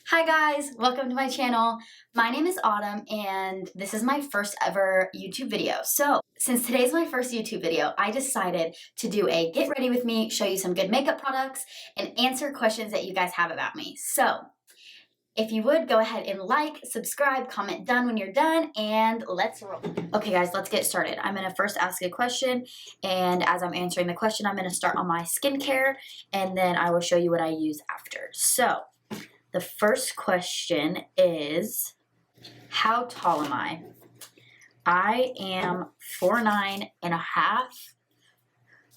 Hi guys, welcome to my channel. My name is Autumn and this is my first ever YouTube video. So since today's my first YouTube video, I decided to do a get ready with me, show you some good makeup products, and answer questions that you guys have about me. So if you would, go ahead and like, subscribe, comment done when you're done, and let's roll. Okay guys, let's get started. I'm gonna first ask a question, and as I'm answering the question, I'm gonna start on my skincare, and then I will show you what I use after. So the first question is, how tall am I? I am 4'9½".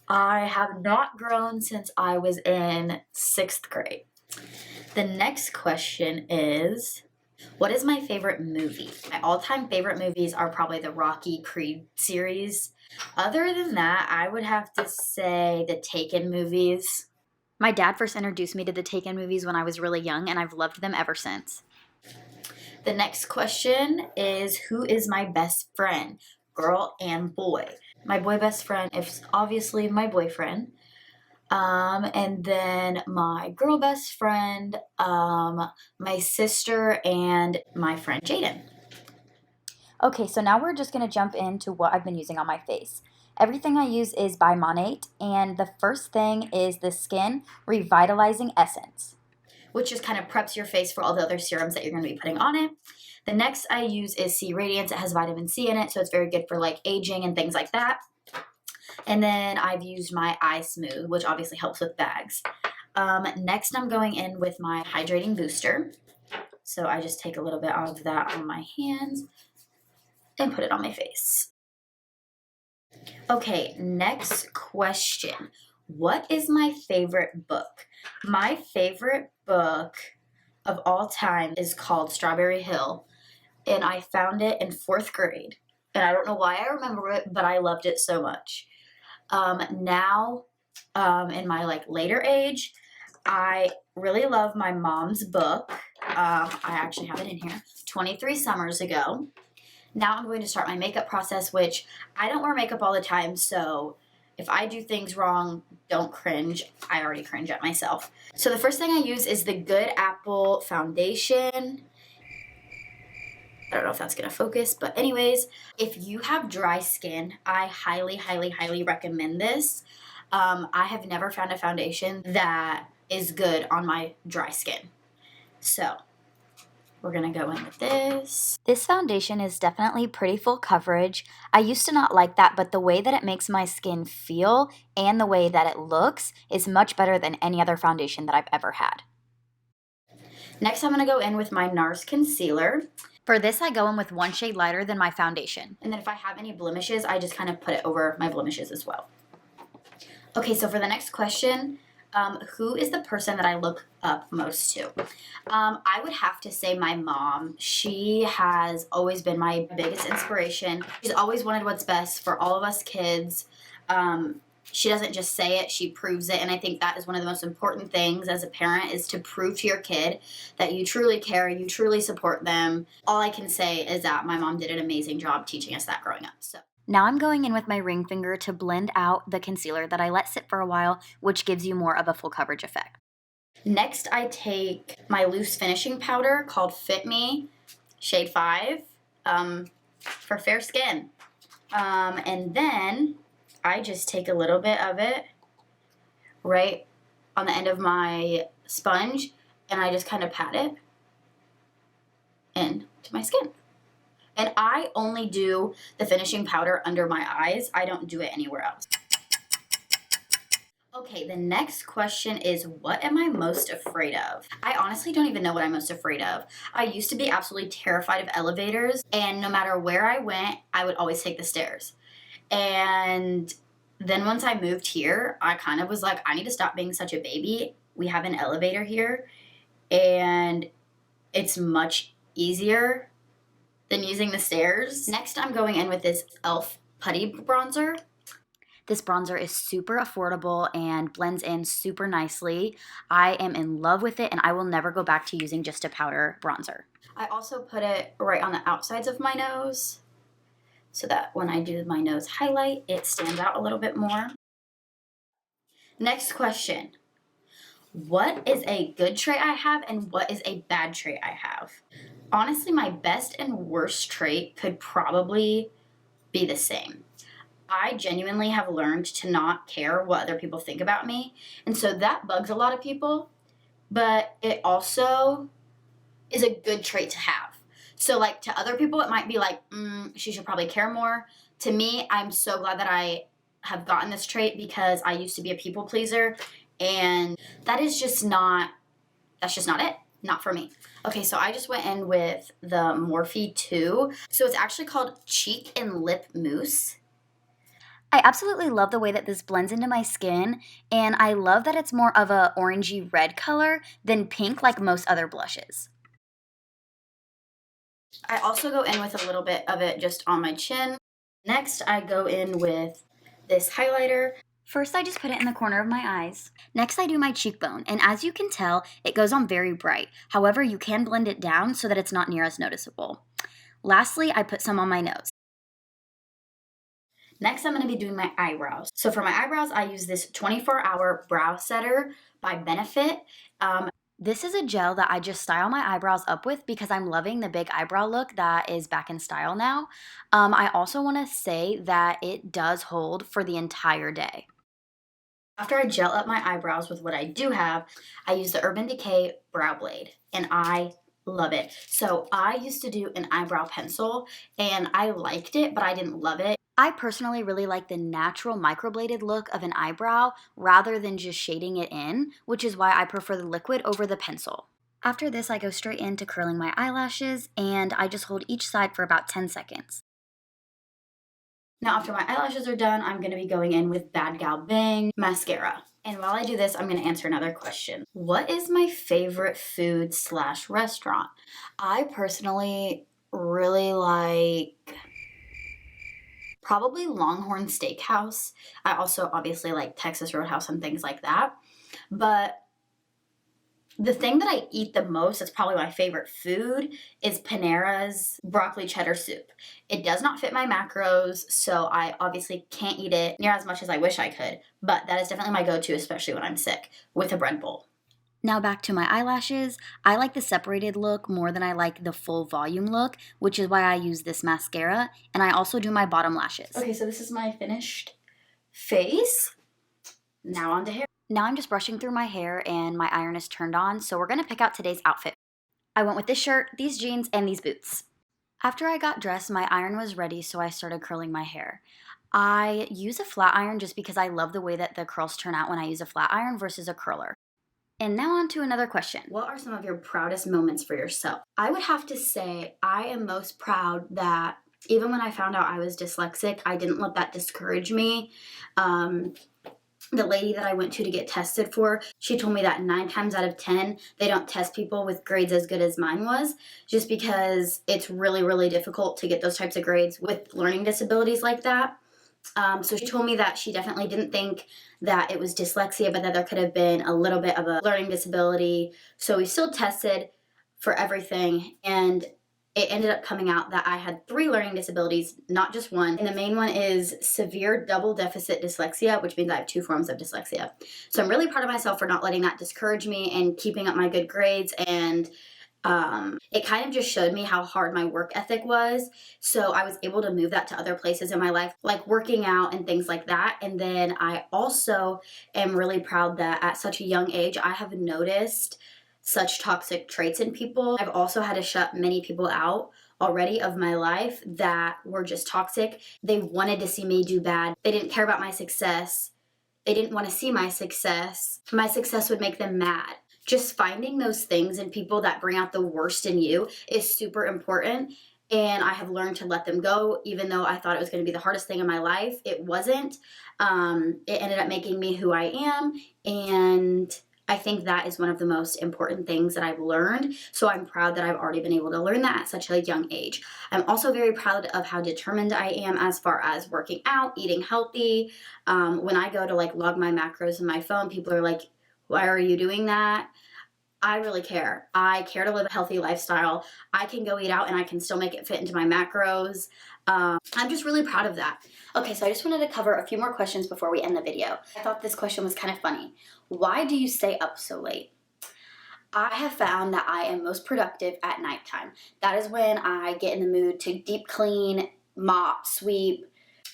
I have not grown since I was in 6th grade. The next question is, what is my favorite movie? My all-time favorite movies are probably the Rocky Creed series. Other than that, I would have to say the Taken movies. My dad first introduced me to the Taken movies when I was really young, and I've loved them ever since. The next question is, who is my best friend, girl and boy? My boy best friend is obviously my boyfriend. And then my girl best friend, my sister, and my friend Jaden. Okay, so now we're just going to jump into what I've been using on my face. Everything I use is by Monat, and the first thing is the Skin Revitalizing Essence, which just kind of preps your face for all the other serums that you're going to be putting on it. The next I use is C Radiance. It has vitamin C in it, so it's very good for like aging and things like that. And then I've used my Eye Smooth, which obviously helps with bags. Next I'm going in with my Hydrating Booster. So I just take a little bit of that on my hands and put it on my face. Okay, next question. What is my favorite book? My favorite book of all time is called Strawberry Hill, and I found it in 4th grade. And I don't know why I remember it, but I loved it so much. Now, in my later age, I really love my mom's book. I actually have it in here, 23 Summers Ago. Now I'm going to start my makeup process, which I don't wear makeup all the time, so if I do things wrong, don't cringe. I already cringe at myself. So the first thing I use is the Good Apple foundation. I don't know if that's gonna focus, but anyways, if you have dry skin, I highly, highly, highly recommend this. I have never found a foundation that is good on my dry skin. So we're gonna go in with this. This foundation is definitely pretty full coverage. I used to not like that, but the way that it makes my skin feel and the way that it looks is much better than any other foundation that I've ever had. Next, I'm gonna go in with my NARS concealer. For this, I go in with one shade lighter than my foundation. And then if I have any blemishes, I just kind of put it over my blemishes as well. Okay, so for the next question, who is the person that I look up most to? I would have to say my mom. She has always been my biggest inspiration. She's always wanted what's best for all of us kids. She doesn't just say it, she proves it, and I think that is one of the most important things as a parent, is to prove to your kid that you truly care, you truly support them. All I can say is that my mom did an amazing job teaching us that growing up. So now I'm going in with my ring finger to blend out the concealer that I let sit for a while, which gives you more of a full coverage effect. Next, I take my loose finishing powder called Fit Me, shade 5, for fair skin. And then I just take a little bit of it right on the end of my sponge, and I just kind of pat it into my skin. And I only do the finishing powder under my eyes. I don't do it anywhere else. Okay, the next question is, what am I most afraid of? I honestly don't even know what I'm most afraid of. I used to be absolutely terrified of elevators, and no matter where I went, I would always take the stairs. And then once I moved here, I kind of was like, I need to stop being such a baby. We have an elevator here, and it's much easier than using the stairs. Next, I'm going in with this e.l.f. Putty Bronzer. This bronzer is super affordable and blends in super nicely. I am in love with it, and I will never go back to using just a powder bronzer. I also put it right on the outsides of my nose, so that when I do my nose highlight, it stands out a little bit more. Next question. What is a good trait I have and what is a bad trait I have? Honestly, my best and worst trait could probably be the same. I genuinely have learned to not care what other people think about me. And so that bugs a lot of people, but it also is a good trait to have. So, like, to other people, it might be like, she should probably care more. To me, I'm so glad that I have gotten this trait because I used to be a people pleaser, and that is just not, that's just not it. Not for me. Okay, so I just went in with the Morphe 2. So it's actually called Cheek and Lip Mousse. I absolutely love the way that this blends into my skin, and I love that it's more of a orangey red color than pink like most other blushes. I also go in with a little bit of it just on my chin. Next, I go in with this highlighter. First, I just put it in the corner of my eyes. Next, I do my cheekbone, and as you can tell, it goes on very bright. However, you can blend it down so that it's not near as noticeable. Lastly, I put some on my nose. Next, I'm going to be doing my eyebrows. So for my eyebrows, I use this 24-hour brow setter by Benefit. This is a gel that I just style my eyebrows up with because I'm loving the big eyebrow look that is back in style now. I also want to say that it does hold for the entire day. After I gel up my eyebrows with what I do have, I use the Urban Decay Brow Blade, and I love it. So I used to do an eyebrow pencil, and I liked it, but I didn't love it. I personally really like the natural microbladed look of an eyebrow rather than just shading it in, which is why I prefer the liquid over the pencil. After this, I go straight into curling my eyelashes, and I just hold each side for about 10 seconds. Now, after my eyelashes are done, I'm going to be going in with Bad Gal Bang mascara. And while I do this, I'm going to answer another question. What is my favorite food / restaurant? I personally really like probably Longhorn Steakhouse. I also obviously like Texas Roadhouse and things like that. But the thing that I eat the most, that's probably my favorite food, is Panera's broccoli cheddar soup. It does not fit my macros, so I obviously can't eat it near as much as I wish I could. But that is definitely my go-to, especially when I'm sick, with a bread bowl. Now back to my eyelashes. I like the separated look more than I like the full volume look, which is why I use this mascara, and I also do my bottom lashes. Okay, so this is my finished face. Now on to hair. Now I'm just brushing through my hair and my iron is turned on, so we're going to pick out today's outfit. I went with this shirt, these jeans, and these boots. After I got dressed, my iron was ready, so I started curling my hair. I use a flat iron just because I love the way that the curls turn out when I use a flat iron versus a curler. And now on to another question. What are some of your proudest moments for yourself? I would have to say I am most proud that even when I found out I was dyslexic, I didn't let that discourage me. The lady that I went to get tested for, she told me that 9 times out of 10, they don't test people with grades as good as mine was, just because it's really, really difficult to get those types of grades with learning disabilities like that. So she told me that she definitely didn't think that it was dyslexia, but that there could have been a little bit of a learning disability. So we still tested for everything, and it ended up coming out that I had 3 learning disabilities, not just one. And the main one is severe double deficit dyslexia, which means I have 2 forms of dyslexia. So I'm really proud of myself for not letting that discourage me and keeping up my good grades, and it kind of just showed me how hard my work ethic was. So I was able to move that to other places in my life, like working out and things like that. And then I also am really proud that at such a young age, I have noticed such toxic traits in people. I've also had to shut many people out already of my life that were just toxic. They wanted to see me do bad. They didn't care about my success. They didn't want to see my success. My success would make them mad. Just finding those things in people that bring out the worst in you is super important. And I have learned to let them go, even though I thought it was going to be the hardest thing in my life. It wasn't. It ended up making me who I am. And I think that is one of the most important things that I've learned. So I'm proud that I've already been able to learn that at such a young age. I'm also very proud of how determined I am as far as working out, eating healthy. When I go to like log my macros in my phone, people are like, why are you doing that? I really care. I care to live a healthy lifestyle. I can go eat out and I can still make it fit into my macros. I'm just really proud of that. Okay, so I just wanted to cover a few more questions before we end the video. I thought this question was kind of funny. Why do you stay up so late? I have found that I am most productive at nighttime. That is when I get in the mood to deep clean, mop, sweep,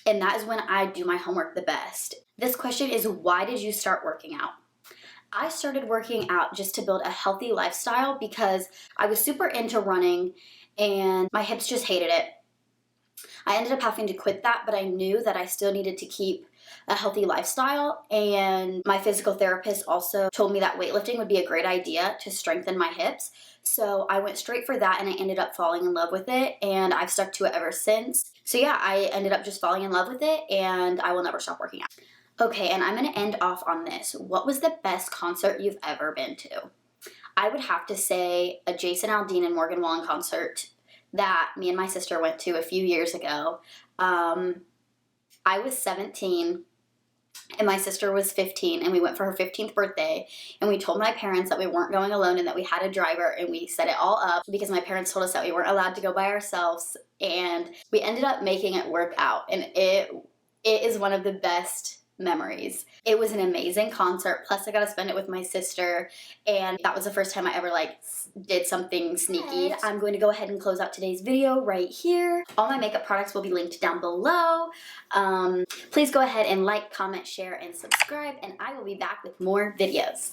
and that is when I do my homework the best. This question is, why did you start working out? I started working out just to build a healthy lifestyle because I was super into running and my hips just hated it. I ended up having to quit that, but I knew that I still needed to keep a healthy lifestyle, and my physical therapist also told me that weightlifting would be a great idea to strengthen my hips. So I went straight for that and I ended up falling in love with it, and I've stuck to it ever since. So yeah, I ended up just falling in love with it and I will never stop working out. Okay, and I'm gonna end off on this. What was the best concert you've ever been to? I would have to say a Jason Aldean and Morgan Wallen concert that me and my sister went to a few years ago. I was 17 and my sister was 15, and we went for her 15th birthday, and we told my parents that we weren't going alone and that we had a driver, and we set it all up because my parents told us that we weren't allowed to go by ourselves, and we ended up making it work out, and it is one of the best memories. It was an amazing concert, plus I got to spend it with my sister, and that was the first time I ever did something sneaky. I'm going to go ahead and close out today's video right here. All my makeup products will be linked down below. Please go ahead and like, comment, share, and subscribe, and I will be back with more videos.